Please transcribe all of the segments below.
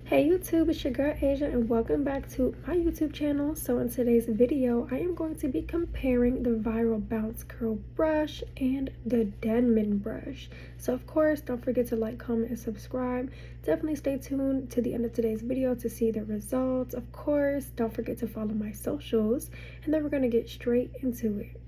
Hey YouTube, it's your girl Asia and welcome back to my YouTube channel. So in today's video, I am going to be comparing the viral bounce curl brush and the Denman brush. So of course, don't forget to like, comment, and subscribe. Definitely stay tuned to the end of today's video to see the results. Of course, don't forget to follow my socials, and then we're going to get straight into it.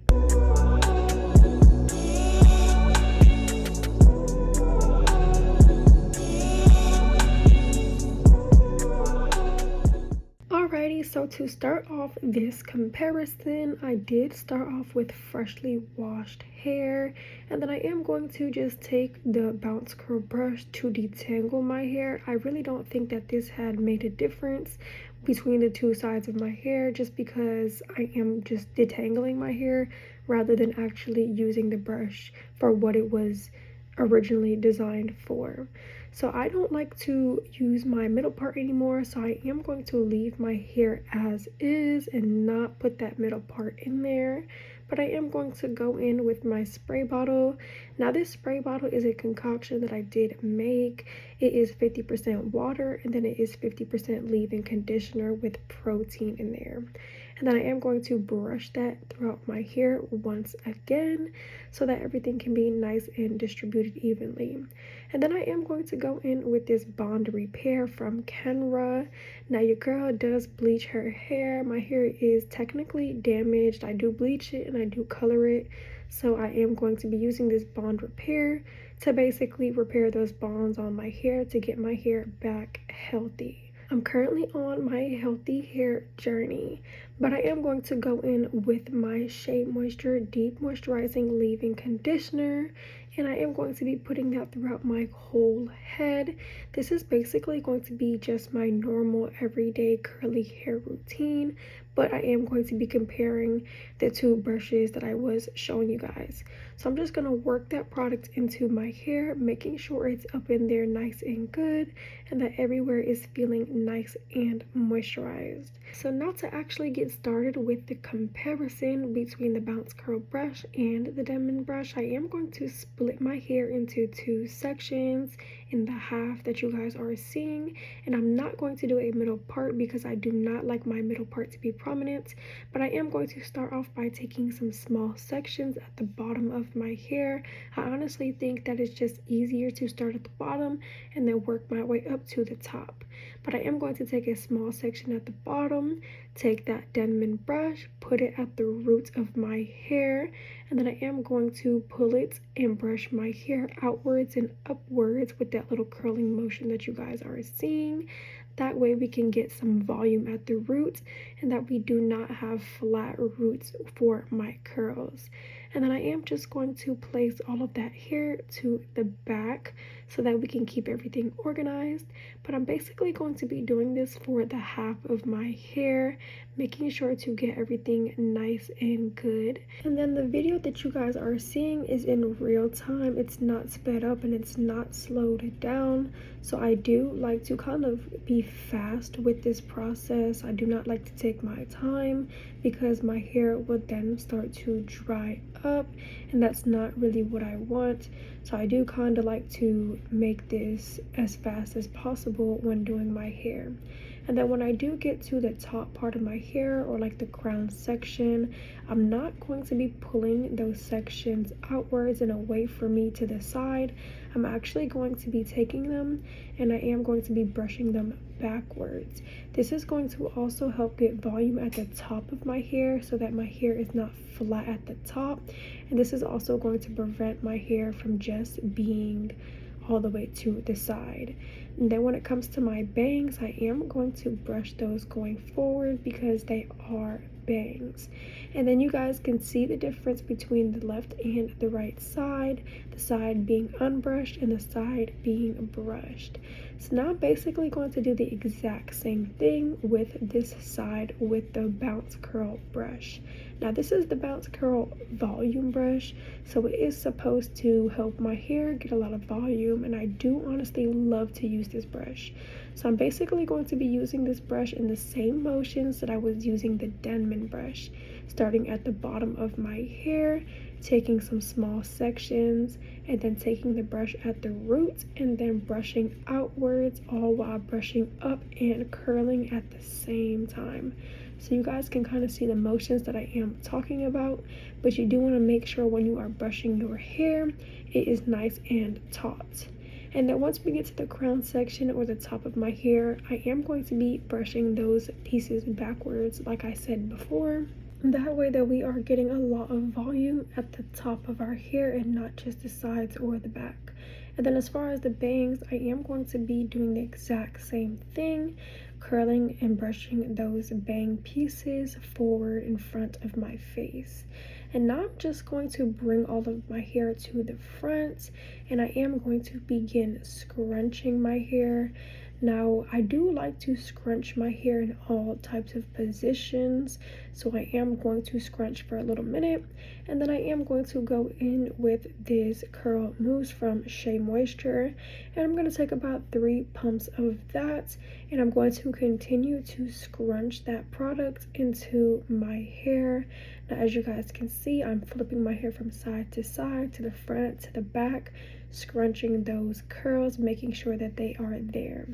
Alrighty, so to start off this comparison, I did start off with freshly washed hair, and then I am going to just take the bounce curl brush to detangle my hair. I really don't think that this had made a difference between the two sides of my hair, just because I am just detangling my hair rather than actually using the brush for what it was originally designed for. So I don't like to use my middle part anymore, so I am going to leave my hair as is and not put that middle part in there. But I am going to go in with my spray bottle. Now this spray bottle is a concoction that I did make. It is 50% water and then it is 50% leave-in conditioner with protein in there. And then I am going to brush that throughout my hair once again so that everything can be nice and distributed evenly. And then I am going to go in with this Bond Repair from Kenra. Now your girl does bleach her hair. My hair is technically damaged. I do bleach it and I do color it. So I am going to be using this Bond Repair to basically repair those bonds on my hair to get my hair back healthy. I'm currently on my healthy hair journey, but I am going to go in with my Shea Moisture Deep Moisturizing Leave-In Conditioner, and I am going to be putting that throughout my whole head. This is basically going to be just my normal everyday curly hair routine, but I am going to be comparing the two brushes that I was showing you guys. So I'm just going to work that product into my hair, making sure it's up in there nice and good and that everywhere is feeling nice and moisturized. So now to actually get started with the comparison between the bounce curl brush and the Denman brush, I am going to split my hair into two sections in the half that you guys are seeing, and I'm not going to do a middle part because I do not like my middle part to be prominent, but I am going to start off by taking some small sections at the bottom of my hair. I honestly think that it's just easier to start at the bottom and then work my way up to the top. But I am going to take a small section at the bottom, take that Denman brush, put it at the roots of my hair, and then I am going to pull it and brush my hair outwards and upwards with that little curling motion that you guys are seeing. That way we can get some volume at the roots and that we do not have flat roots for my curls. And then I am just going to place all of that hair to the back so that we can keep everything organized. But I'm basically going to be doing this for the half of my hair, making sure to get everything nice and good. And then the video that you guys are seeing is in real time. It's not sped up and it's not slowed down. So I do like to kind of be fast with this process. I do not like to take my time because my hair would then start to dry up, and that's not really what I want. So I do kind of like to make this as fast as possible when doing my hair. And then when I do get to the top part of my hair, or like the crown section, I'm not going to be pulling those sections outwards and away from me to the side. I'm actually going to be taking them and I am going to be brushing them backwards. This is going to also help get volume at the top of my hair so that my hair is not flat at the top, and this is also going to prevent my hair from just being all the way to the side. And then when it comes to my bangs, I am going to brush those going forward because they are bangs. And then you guys can see the difference between the left and the right side, the side being unbrushed and the side being brushed. So now I'm basically going to do the exact same thing with this side with the bounce curl brush. Now this is the bounce curl volume brush, so it is supposed to help my hair get a lot of volume, and I do honestly love to use this brush. So I'm basically going to be using this brush in the same motions that I was using the Denman brush, starting at the bottom of my hair, taking some small sections, and then taking the brush at the roots and then brushing outwards, all while brushing up and curling at the same time. So you guys can kind of see the motions that I am talking about, but you do want to make sure when you are brushing your hair, it is nice and taut. And then once we get to the crown section or the top of my hair, I am going to be brushing those pieces backwards like I said before. That way that we are getting a lot of volume at the top of our hair and not just the sides or the back. And then as far as the bangs, I am going to be doing the exact same thing, curling and brushing those bang pieces forward in front of my face. And now I'm just going to bring all of my hair to the front, and I am going to begin scrunching my hair. Now, I do like to scrunch my hair in all types of positions, so I am going to scrunch for a little minute, and then I am going to go in with this curl mousse from Shea Moisture, and I'm going to take about 3 pumps of that, and I'm going to continue to scrunch that product into my hair. Now, as you guys can see, I'm flipping my hair from side, to the front, to the back, scrunching those curls, making sure that they are there.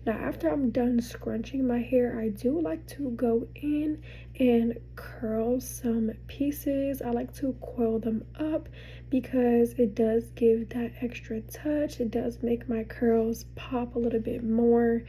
Now, after I'm done scrunching my hair, I do like to go in and curl some pieces. I like to coil them up because it does give that extra touch. It does make my curls pop a little bit more,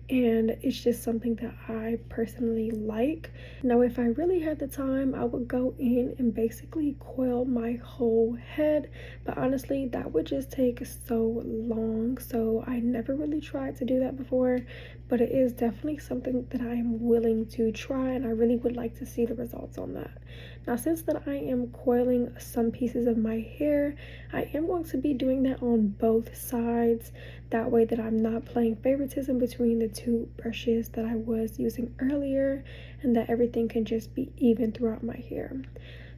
and it's just something that I personally like. Now, if I really had the time, I would go in and basically coil my whole head, but honestly that would just take so long, so I never really tried to do that before. But it is definitely something that I am willing to try, and I really would like to see the results on that. Now, since that I am coiling some pieces of my hair, I am going to be doing that on both sides. That way that I'm not playing favoritism between the 2 brushes that I was using earlier, and that everything can just be even throughout my hair.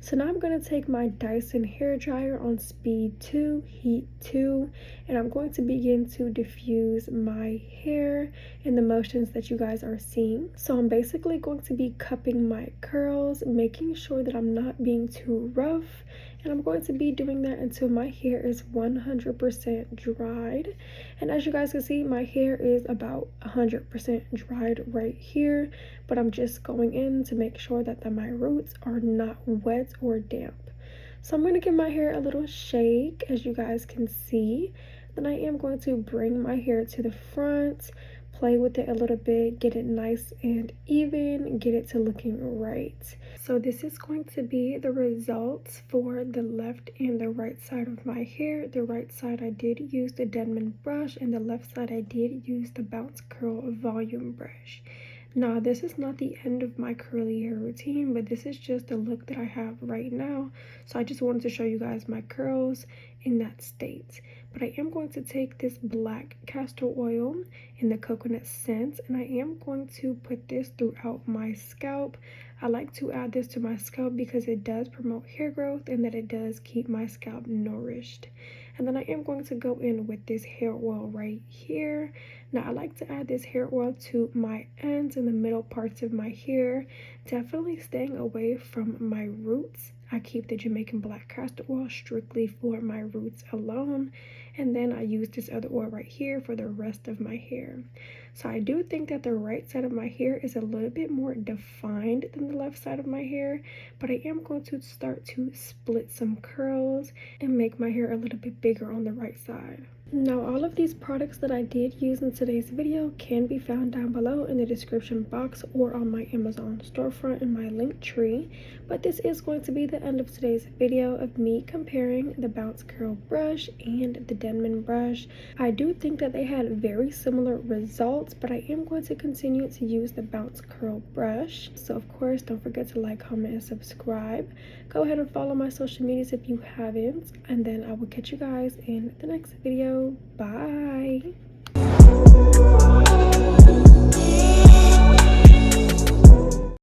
So now I'm going to take my Dyson hair dryer on speed 2, heat 2, and I'm going to begin to diffuse my hair in the motions that you guys are seeing. So I'm basically going to be cupping my curls, making sure that I'm not being too rough, and I'm going to be doing that until my hair is 100% dried. And as you guys can see, my hair is about 100% dried right here, but I'm just going in to make sure that my roots are not wet or damp. So I'm going to give my hair a little shake, as you guys can see. Then I am going to bring my hair to the front, play with it a little bit, get it nice and even, get it to looking right. So this is going to be the results for the left and the right side of my hair. The right side I did use the Denman brush, and the left side I did use the Bounce Curl Volume brush. Now, this is not the end of my curly hair routine, but this is just the look that I have right now. So I just wanted to show you guys my curls in that state. But I am going to take this black castor oil in the coconut scent, and I am going to put this throughout my scalp. I like to add this to my scalp because it does promote hair growth and that it does keep my scalp nourished. And then I am going to go in with this hair oil right here. Now, I like to add this hair oil to my ends and the middle parts of my hair, definitely staying away from my roots. I keep the Jamaican black castor oil strictly for my roots alone, and then I use this other oil right here for the rest of my hair. So I do think that the right side of my hair is a little bit more defined than the left side of my hair, but I am going to start to split some curls and make my hair a little bit bigger on the right side. Now, all of these products that I did use in today's video can be found down below in the description box or on my Amazon storefront in my link tree. But this is going to be the end of today's video of me comparing the Bounce Curl brush and the Denman brush. I do think that they had very similar results, but I am going to continue to use the Bounce Curl brush. So of course, don't forget to like, comment, and subscribe. Go ahead and follow my social medias if you haven't, and then I will catch you guys in the next video. Bye.